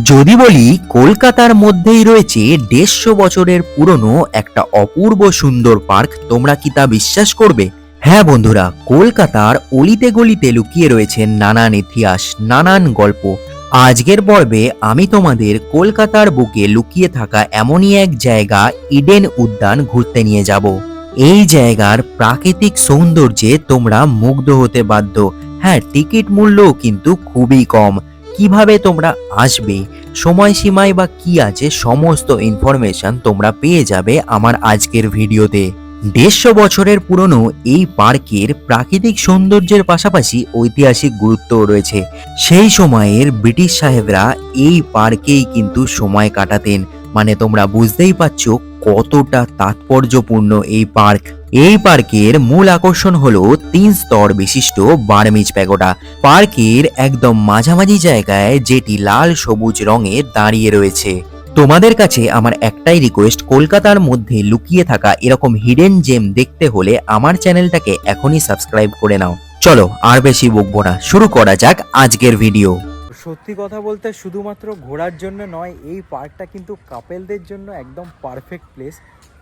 যদি বলি কলকাতার মধ্যেই রয়েছে ১৫০ বছরের পুরনো একটা অপূর্ব সুন্দর পার্ক, তোমরা কি তা বিশ্বাস করবে? হ্যাঁ বন্ধুরা, কলকাতার অলিতে গলিতে লুকিয়ে রয়েছে নানান ইতিহাস, নানান গল্প। আজকের পর্বে আমি তোমাদের কলকাতার বুকে লুকিয়ে থাকা এমনই এক জায়গা ইডেন উদ্যান ঘুরতে নিয়ে যাব। এই জায়গার প্রাকৃতিক সৌন্দর্যে তোমরা মুগ্ধ হতে বাধ্য। হ্যাঁ, টিকিট মূল্যও কিন্তু খুবই কম। কিভাবে তোমরা আসবে, সময়সীমায় বা কি আছে, সমস্ত ইনফরমেশন তোমরা পেয়ে যাবে আমার আজকের ভিডিওতে। ১৫০ বছরের পুরনো এই পার্কের প্রাকৃতিক সৌন্দর্যের পাশাপাশি ঐতিহাসিক গুরুত্বও রয়েছে। সেই সময়ের ব্রিটিশ সাহেবরা এই পার্কেই কিন্তু সময় কাটাতেন। মানে তোমরা বুঝতেই পারছো কতটা তাৎপর্যপূর্ণ এই পার্ক। এই পার্কের মূল আকর্ষণ হলো ৩ স্তর বিশিষ্ট বার্মিজ প্যাগোডা। পার্কের একদম মাঝামাঝি জায়গায় যেটি লাল সবুজ রঙে দাঁড়িয়ে রয়েছে। তোমাদের কাছে আমার একটাই রিকোয়েস্ট, কলকাতার মধ্যে লুকিয়ে থাকা এরকম হিডেন জেম দেখতে হলে আমার চ্যানেলটাকে এখনই সাবস্ক্রাইব করে নাও। চলো আর বেশি বকবো না, শুরু করা যাক আজকের ভিডিও। সত্যি কথা বলতে শুধুমাত্র ঘোরার জন্য নয়, এই পার্কটা কিন্তু কাপেলদের জন্য একদম পারফেক্ট প্লেস।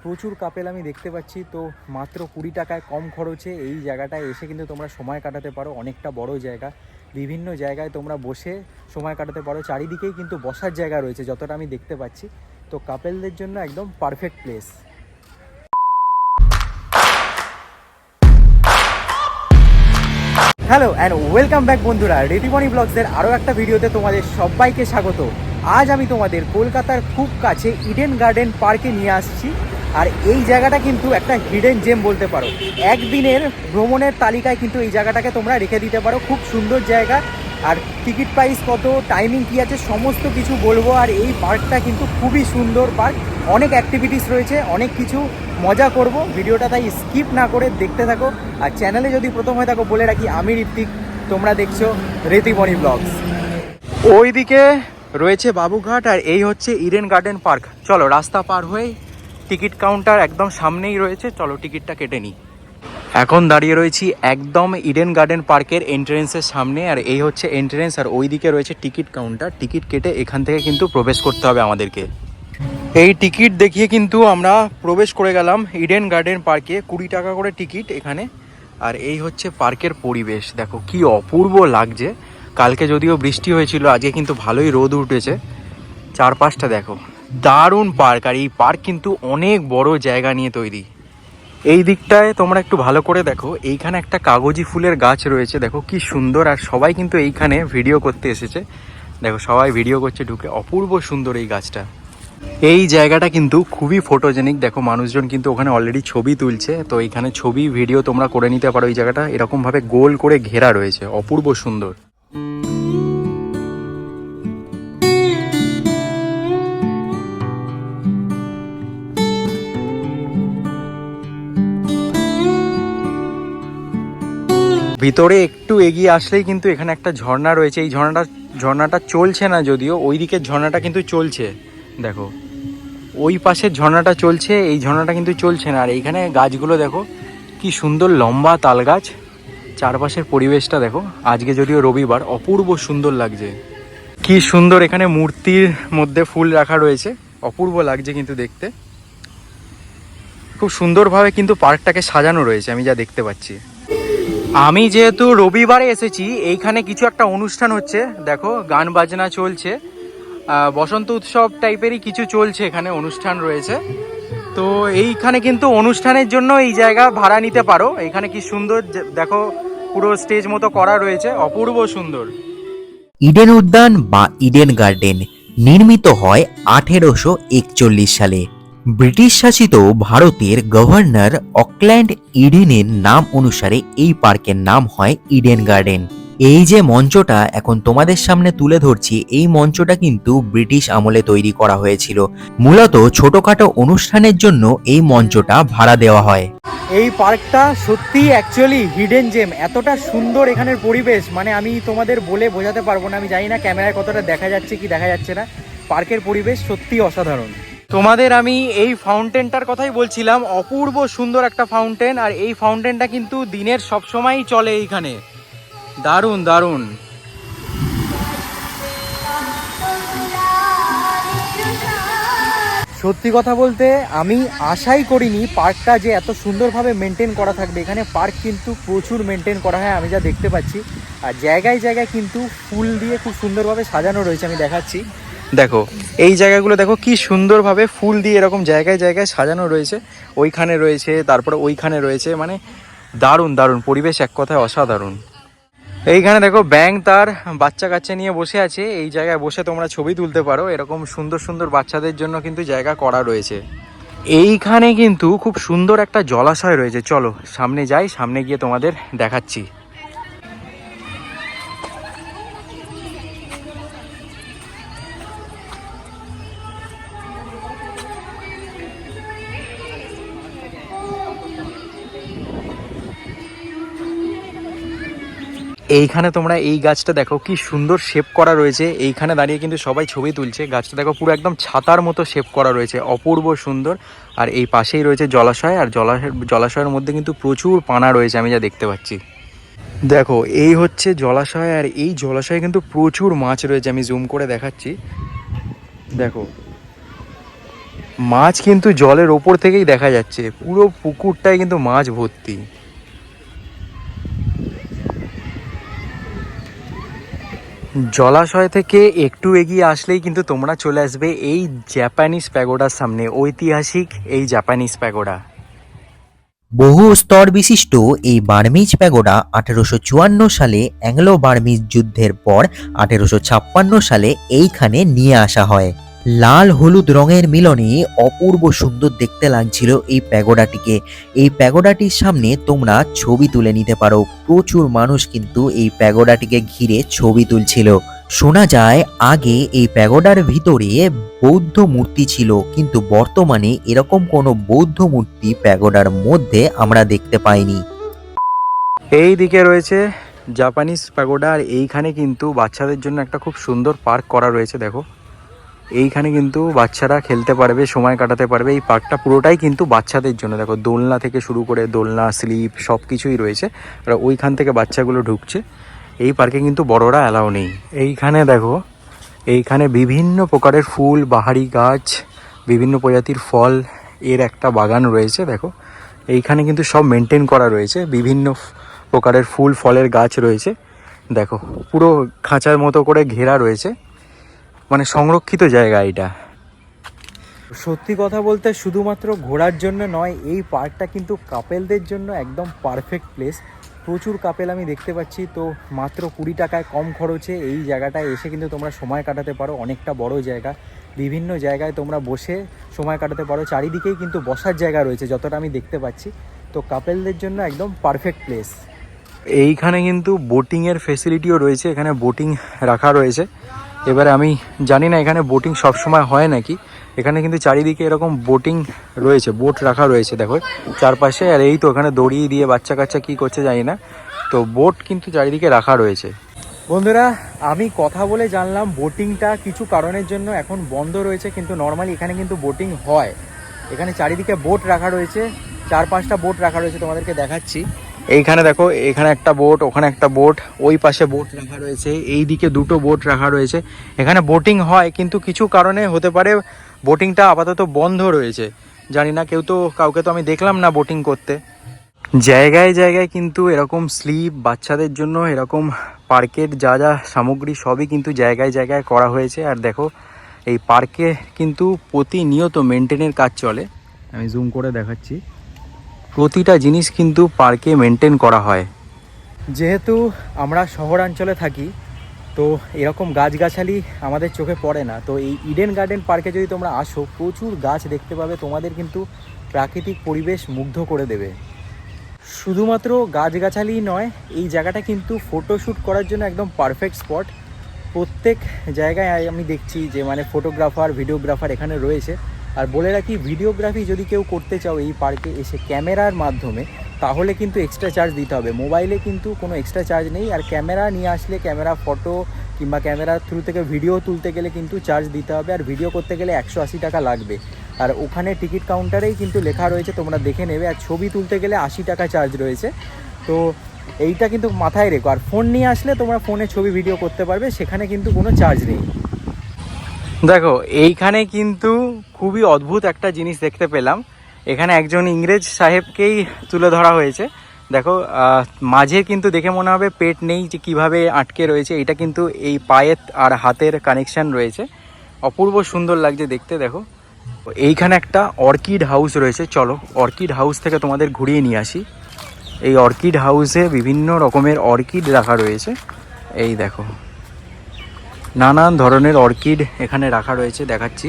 প্রচুর কাপেল আমি দেখতে পাচ্ছি। তো মাত্র ২০ টাকায় কম খরচে এই জায়গাটায় এসে কিন্তু তোমরা সময় কাটাতে পারো। অনেকটা বড় জায়গা, বিভিন্ন জায়গায় তোমরা বসে সময় কাটাতে পারো। চারিদিকেই কিন্তু বসার জায়গা রয়েছে যতটা আমি দেখতে পাচ্ছি। তো কাপেলদের জন্য একদম perfect place. Hello and welcome back বন্ধুরা, রেতিমণি ব্লগসের আরও একটা ভিডিওতে তোমাদের সবাইকে স্বাগত। আজ আমি তোমাদের কলকাতার খুব কাছে ইডেন গার্ডেন পার্কে নিয়ে আসছি। আর এই জায়গাটা কিন্তু একটা হিডেন জেম বলতে পারো। একদিনের ভ্রমণের তালিকায় কিন্তু এই জায়গাটাকে তোমরা রেখে দিতে পারো। খুব সুন্দর জায়গা। আর টিকিট প্রাইস কত, টাইমিং কী আছে, সমস্ত কিছু বলবো। আর এই পার্কটা কিন্তু খুবই সুন্দর পার্ক, অনেক অ্যাক্টিভিটিস রয়েছে, অনেক কিছু মজা করব। ভিডিওটা তাই স্কিপ না করে দেখতে থাকো। আর চ্যানেলে যদি প্রথম হয়ে থাকো বলে রাখি, আমি ঋত্বিক, তোমরা দেখছো রেতিমণি ব্লগস। ওইদিকে রয়েছে বাবুঘাট আর এই হচ্ছে ইডেন গার্ডেন পার্ক। চলো রাস্তা পার হয়ে টিকিট কাউন্টার একদম সামনেই রয়েছে, চলো টিকিটটা কেটে নিই। এখন দাঁড়িয়ে রয়েছি একদম ইডেন গার্ডেন পার্কের এন্ট্রেন্সের সামনে। আর এই হচ্ছে এন্ট্রেন্স, আর ওইদিকে রয়েছে টিকিট কাউন্টার। টিকিট কেটে এখান থেকে কিন্তু প্রবেশ করতে হবে আমাদেরকে। এই টিকিট দেখিয়ে কিন্তু আমরা প্রবেশ করে গেলাম ইডেন গার্ডেন পার্কে। ২০ টাকা করে টিকিট এখানে। আর এই হচ্ছে পার্কের পরিবেশ, দেখো কি অপূর্ব লাগছে। কালকে যদিও বৃষ্টি হয়েছিল, আজকে কিন্তু ভালোই রোদ উঠেছে। চারপাশটা দেখো, দারুণ পার্ক। আর এই পার্ক কিন্তু অনেক বড় জায়গা নিয়ে তৈরি। এই দিকটায় তোমরা একটু ভালো করে দেখো, এইখানে একটা কাগজি ফুলের গাছ রয়েছে, দেখো কি সুন্দর। আর সবাই কিন্তু এইখানে ভিডিও করতে এসেছে। দেখো সবাই ভিডিও করছে ঢুকে, অপূর্ব সুন্দর এই গাছটা। এই জায়গাটা কিন্তু খুবই ফটোজেনিক, দেখো মানুষজন কিন্তু ওখানে অলরেডি ছবি তুলছে। তো এইখানে ছবি ভিডিও তোমরা করে নিতে পারো। এই জায়গাটা এরকমভাবে গোল করে ঘেরা রয়েছে, অপূর্ব সুন্দর। ভিতরে একটু এগিয়ে আসলেই কিন্তু এখানে একটা ঝর্ণা রয়েছে। এই ঝর্ণাটা চলছে না যদিও, ওই দিকের ঝর্ণাটা কিন্তু চলছে। দেখো ওই পাশের ঝর্ণাটা চলছে, এই ঝর্ণাটা কিন্তু চলছে না। আর এইখানে গাছগুলো দেখো কি সুন্দর, লম্বা তাল গাছ। চারপাশের পরিবেশটা দেখো, আজকে যদিও রবিবার, অপূর্ব সুন্দর লাগছে। কি সুন্দর এখানে মূর্তির মধ্যে ফুল রাখা রয়েছে, অপূর্ব লাগছে কিন্তু দেখতে। খুব সুন্দরভাবে কিন্তু পার্কটাকে সাজানো রয়েছে আমি যা দেখতে পাচ্ছি। আমি যেহেতু রবিবারে এসেছি, এইখানে কিছু একটা অনুষ্ঠান হচ্ছে, দেখো গান বাজনা চলছে। বসন্ত উৎসব টাইপেরই কিছু চলছে, এখানে অনুষ্ঠান রয়েছে। তো এইখানে কিন্তু অনুষ্ঠানের জন্য এই জায়গা ভাড়া নিতে পারো। এখানে কি সুন্দর দেখো, পুরো স্টেজ মতো করা রয়েছে, অপূর্ব সুন্দর। ইডেন উদ্যান বা ইডেন গার্ডেন নির্মিত হয় ১৮৪১ সালে। ব্রিটিশ শাসিত ভারতের গভর্নর অকল্যান্ড ইডেনের নাম অনুসারে এই পার্কের নাম হয় ইডেন গার্ডেন। এই যে মঞ্চটা এখন তোমাদের সামনে তুলে ধরছি, এই মঞ্চটা কিন্তু ব্রিটিশ আমলে তৈরি করা হয়েছিল। মূলত ছোটখাটো অনুষ্ঠানের জন্য এই মঞ্চটা ভাড়া দেওয়া হয়। এই পার্কটা সত্যি অ্যাকচুয়ালি হিডেন জেম। এতটা সুন্দর এখানের পরিবেশ, মানে আমি তোমাদের বলে বোঝাতে পারবো না। আমি জানি না ক্যামেরায় কতটা দেখা যাচ্ছে কি দেখা যাচ্ছে না। পার্কের পরিবেশ সত্যি অসাধারণ। তোমাদের আমি এই ফাউন্টেনটার কথাই বলছিলাম, অপূর্ব সুন্দর একটা ফাউন্টেন। আর এই ফাউন্টেনটা কিন্তু দিনের সবসময়ই চলে এইখানে, দারুণ দারুণ। সত্যি কথা বলতে আমি আশাই করিনি পার্কটা যে এত সুন্দরভাবে মেনটেন করা থাকবে। এখানে পার্ক কিন্তু প্রচুর মেনটেন করা হয় আমি যা দেখতে পাচ্ছি। আর জায়গায় জায়গায় কিন্তু ফুল দিয়ে খুব সুন্দরভাবে সাজানো রয়েছে, আমি দেখাচ্ছি। দেখো এই জায়গাগুলো দেখো কি সুন্দরভাবে ফুল দিয়ে এরকম জায়গায় জায়গায় সাজানো রয়েছে। ওইখানে রয়েছে, তারপরে ওইখানে রয়েছে, মানে দারুণ দারুণ পরিবেশ, এক কথায় অসাধারণ। এইখানে দেখো ব্যাঙ তার বাচ্চা কাচ্চা নিয়ে বসে আছে। এই জায়গায় বসে তোমরা ছবি তুলতে পারো, এরকম সুন্দর সুন্দর বাচ্চাদের জন্য কিন্তু জায়গা করা রয়েছে। এইখানে কিন্তু খুব সুন্দর একটা জলাশয় রয়েছে, চলো সামনে যাই, সামনে গিয়ে তোমাদের দেখাচ্ছি। এইখানে তোমরা এই গাছটা দেখো কি সুন্দর শেপ করা রয়েছে। এইখানে দাঁড়িয়ে কিন্তু সবাই ছবি তুলছে। গাছটা দেখো পুরো একদম ছাতার মতো শেপ করা রয়েছে, অপূর্ব সুন্দর। আর এই পাশেই রয়েছে জলাশয়, আর জলাশয়ের মধ্যে কিন্তু প্রচুর পানা রয়েছে আমি যা দেখতে পাচ্ছি। দেখো এই হচ্ছে জলাশয়, আর এই জলাশয়ে কিন্তু প্রচুর মাছ রয়েছে। আমি জুম করে দেখাচ্ছি, দেখো মাছ কিন্তু জলের ওপর থেকেই দেখা যাচ্ছে, পুরো পুকুরটাই কিন্তু মাছ ভর্তি। জলাশয় থেকে একটু এগিয়ে আসলেই কিন্তু তোমরা চলে আসবে এই জাপানিজ প্যাগোডার সামনে, ঐতিহাসিক এই জাপানিজ প্যাগোডা। বহু স্তর বিশিষ্ট এই বার্মিজ প্যাগোডা 1854 সালে অ্যাংলো বার্মিজ যুদ্ধের পর 1856 সালে এইখানে নিয়ে আসা হয়। লাল হলুদ রঙের মিলনে অপূর্ব সুন্দর দেখতে লাগছিল এই প্যাগোডাটিকে। এই প্যাগোডাটির সামনে তোমরা ছবি তুলে নিতে পারো। প্রচুর মানুষ কিন্তু এই প্যাগোডাটিকে ঘিরে ছবি তুলছিল। শোনা যায় আগে এই প্যাগোডার ভিতরে বৌদ্ধ মূর্তি ছিল, কিন্তু বর্তমানে এরকম কোনো বৌদ্ধ মূর্তি প্যাগোডার মধ্যে আমরা দেখতে পাইনি। এই দিকে রয়েছে জাপানিজ প্যাগোডা, আর এইখানে কিন্তু বাচ্চাদের জন্য একটা খুব সুন্দর পার্ক করা রয়েছে। দেখো এইখানে কিন্তু বাচ্চারা খেলতে পারবে, সময় কাটাতে পারবে। এই পার্কটা পুরোটাই কিন্তু বাচ্চাদের জন্য। দেখো দোলনা থেকে শুরু করে দোলনা, স্লিপ সব কিছুই রয়েছে। আর ওইখান থেকে বাচ্চাগুলো ঢুকছে। এই পার্কে কিন্তু বড়রা অ্যালাউ নেই। এইখানে দেখো, এইখানে বিভিন্ন প্রকারের ফুল, বাহারি গাছ, বিভিন্ন প্রজাতির ফল এর একটা বাগান রয়েছে। দেখো এইখানে কিন্তু সব মেনটেন করা রয়েছে, বিভিন্ন প্রকারের ফুল ফলের গাছ রয়েছে। দেখো পুরো খাঁচার মতো করে ঘেরা রয়েছে, মানে সংরক্ষিত জায়গা এটা। সত্যি কথা বলতে শুধুমাত্র ঘোরার জন্য নয়, এই পার্কটা কিন্তু কাপেলদের জন্য একদম পারফেক্ট প্লেস। প্রচুর কাপেল আমি দেখতে পাচ্ছি। তো মাত্র 20 টাকায় কম খরচে এই জায়গাটায় এসে কিন্তু তোমরা সময় কাটাতে পারো। অনেকটা বড় জায়গা, বিভিন্ন জায়গায় তোমরা বসে সময় কাটাতে পারো। চারিদিকেই কিন্তু বসার জায়গা রয়েছে যতটা আমি দেখতে পাচ্ছি। তো কাপেলদের জন্য একদম পারফেক্ট প্লেস। এইখানে কিন্তু বোটিংয়ের ফেসিলিটিও রয়েছে, এখানে বোটিং রাখা রয়েছে। এবারে আমি জানি না এখানে বোটিং সবসময় হয় নাকি। এখানে কিন্তু চারিদিকে এরকম বোটিং রয়েছে, বোট রাখা রয়েছে দেখো চারপাশে। আর এই তো এখানে দড়ি দিয়ে বাচ্চা কাচ্চা কী করছে জানি না, তো বোট কিন্তু চারিদিকে রাখা রয়েছে। বন্ধুরা আমি কথা বলে জানলাম বোটিংটা কিছু কারণের জন্য এখন বন্ধ রয়েছে, কিন্তু নর্মালি এখানে কিন্তু বোটিং হয়। এখানে চারিদিকে বোট রাখা রয়েছে, 4-5টা বোট রাখা রয়েছে, তোমাদেরকে দেখাচ্ছি। এইখানে দেখো, এখানে একটা বোট, ওখানে একটা বোট, ওই পাশে বোট রাখা রয়েছে, এই দিকে 2টো বোট রাখা রয়েছে। এখানে বোটিং হয়, কিন্তু কিছু কারণে হতে পারে বোটিংটা আপাতত বন্ধ রয়েছে। জানি না, কাউকে তো আমি দেখলাম না বোটিং করতে। জায়গায় জায়গায় কিন্তু এরকম স্লিপ, বাচ্চাদের জন্য এরকম পার্কের যা যা সামগ্রী সবই কিন্তু জায়গায় জায়গায় করা হয়েছে। আর দেখো এই পার্কে কিন্তু প্রতিনিয়ত মেনটেনের কাজ চলে। আমি জুম করে দেখাচ্ছি, প্রতিটা জিনিস কিন্তু পার্কে মেনটেন করা হয়। যেহেতু আমরা শহরাঞ্চলে থাকি, তো এরকম গাছগাছালি আমাদের চোখে পড়ে না। তো এই ইডেন গার্ডেন পার্কে যদি তোমরা আসো, প্রচুর গাছ দেখতে পাবে, তোমাদের কিন্তু প্রাকৃতিক পরিবেশ মুগ্ধ করে দেবে। শুধুমাত্র গাছগাছালি নয়, এই জায়গাটা কিন্তু ফটোশ্যুট করার জন্য একদম পারফেক্ট স্পট। প্রত্যেক জায়গায় আমি দেখছি যে মানে ফটোগ্রাফার, ভিডিওগ্রাফার এখানে রয়েছে। আর বলে রাখি, ভিডিওগ্রাফি যদি কেউ করতে চাও এই পার্কে এসে ক্যামেরার মাধ্যমে, তাহলে কিন্তু এক্সট্রা চার্জ দিতে হবে। মোবাইলে কিন্তু কোনো এক্সট্রা চার্জ নেই। আর ক্যামেরা নিয়ে আসলে, ক্যামেরা ফটো কিংবা ক্যামেরার থ্রু থেকে ভিডিও তুলতে গেলে কিন্তু চার্জ দিতে হবে। আর ভিডিও করতে গেলে 180 টাকা লাগবে। আর ওখানে টিকিট কাউন্টারেই কিন্তু লেখা রয়েছে, তোমরা দেখে নেবে। আর ছবি তুলতে গেলে 80 টাকা চার্জ রয়েছে। তো এইটা কিন্তু মাথায় রেখো। আর ফোন নিয়ে আসলে তোমরা ফোনে ছবি ভিডিও করতে পারবে, সেখানে কিন্তু কোনো চার্জ নেই। দেখো এইখানে কিন্তু খুবই অদ্ভুত একটা জিনিস দেখতে পেলাম। এখানে একজন ইংরেজ সাহেবকেই তুলে ধরা হয়েছে। দেখো মাঝে কিন্তু দেখে মনে হবে পেট নেই, যে কিভাবে আটকে রয়েছে। এটা কিন্তু এই পায়ের আর হাতের কানেকশন রয়েছে। অপূর্ব সুন্দর লাগছে দেখতে। দেখো এইখানে একটা অর্কিড হাউস রয়েছে, চলো অর্কিড হাউস থেকে তোমাদের ঘুরিয়ে নিয়ে আসি। এই অর্কিড হাউসে বিভিন্ন রকমের অর্কিড রাখা রয়েছে। এই দেখো নানান ধরনের অর্কিড এখানে রাখা রয়েছে, দেখাচ্ছি।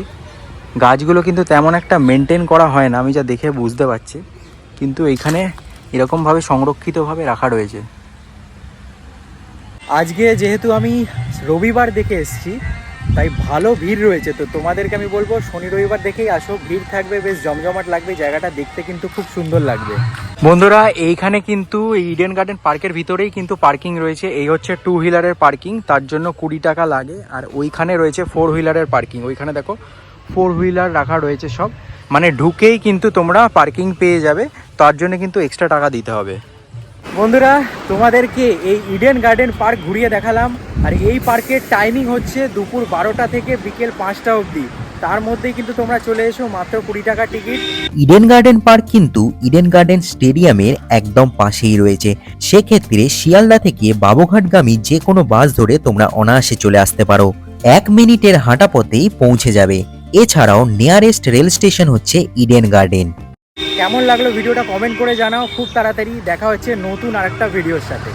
গাছগুলো কিন্তু তেমন একটা মেনটেন করা হয় না, আমি যা দেখে বুঝতে পারছি, কিন্তু এইখানে এরকমভাবে সংরক্ষিতভাবে রাখা রয়েছে। আজকে যেহেতু আমি রবিবার দেখে এসেছি, তাই ভালো ভিড় রয়েছে। তো তোমাদেরকে আমি বলবো শনি রবিবার দেখেই আসো, ভিড় থাকবে, বেশ জমজমাট লাগবে, জায়গাটা দেখতে কিন্তু খুব সুন্দর লাগবে। বন্ধুরা এইখানে কিন্তু এই ইডেন গার্ডেন পার্কের ভিতরেই কিন্তু পার্কিং রয়েছে। এই হচ্ছে 2 হুইলারের পার্কিং, তার জন্য 20 টাকা লাগে। আর ওইখানে রয়েছে 4 হুইলারের পার্কিং। ওইখানে দেখো 4 হুইলার রাখা রয়েছে সব, মানে ঢুকেই কিন্তু তোমরা পার্কিং পেয়ে যাবে, তার জন্য কিন্তু এক্সট্রা টাকা দিতে হবে। বন্ধুরা তোমাদেরকে এই ইডেন গার্ডেন পার্ক ঘুরিয়ে দেখালাম। আর এই পার্কের টাইমিং হচ্ছে দুপুর 12টা থেকে বিকেল 5টা অবধি। তার মধ্যেই কিন্তু তোমরা চলে এসো, মাত্র 20 টাকা টিকিট। ইডেন গার্ডেন পার্ক কিন্তু ইডেন গার্ডেন স্টেডিয়ামের একদম পাশেই রয়েছে। সেক্ষেত্রে শিয়ালদা থেকে বাবুঘাটগামী যে কোনো বাস ধরে তোমরা অনায়াসে চলে আসতে পারো, 1 মিনিটের হাঁটা পথেই পৌঁছে যাবে। এছাড়াও নিয়ারেস্ট রেল স্টেশন হচ্ছে ইডেন গার্ডেন। কেমন লাগলো ভিডিওটা কমেন্ট করে জানাও। খুব তাড়াতাড়ি দেখা হচ্ছে নতুন আরেকটা ভিডিওর সাথে।